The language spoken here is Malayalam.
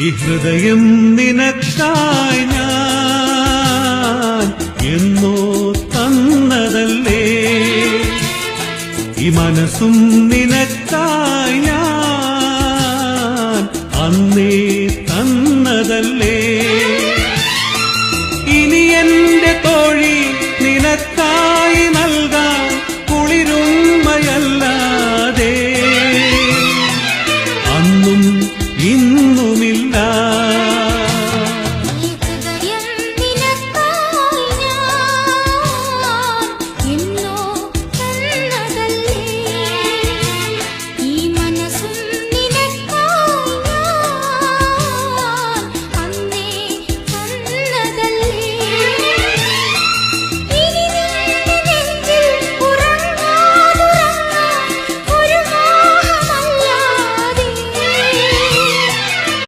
ഈ ഹൃദയം നിനക്കായി ഞാൻ എന്നോ തന്നതല്ലേ, ഈ മനസ്സും നിനക്കായി ഞാൻ അന്നേ തന്നതല്ലേ. ഇനി എന്റെ തോഴി നിനക്കായി നൽകാൻ കുളിരുമ്മയല്ലാതെ അന്നും ഇന്നുമില്ല.